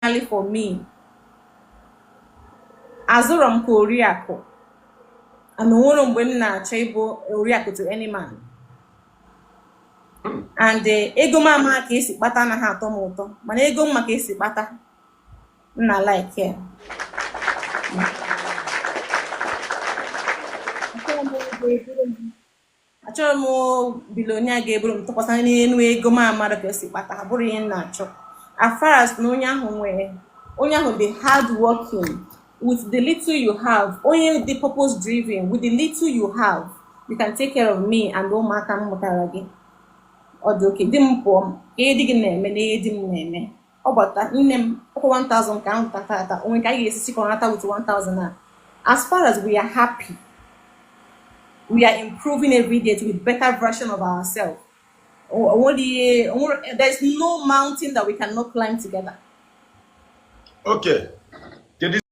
specifically for me. Azuram ko oriako. And one when na chaibo oriako to any man. And ego mama kesi bata na ha to moto. Mana ego mama kesi bata na like here. Achọrọ m bilonia ga-eburu m tụkwasị n'elu ego ma mmadụ ka esi kpata ha bụrụ ihe na-achọ. As far as na onye ahụ dị hard working with the little you have, onye dị purpose driven with the little you have, you can take care of me and ụmụaka m mụtara gị. Ọ dị oke di m pụọ ka ihe dị gị na-eme na ihe di m na-eme. Ọ gbata nne m ọkwa 1000 ka ahụ tata onwe ka anyị ga-esisi kọnata with 1000 as far as we are happy. We are improving every day to be a better version of ourselves. There's no mountain that we cannot climb together. Okay.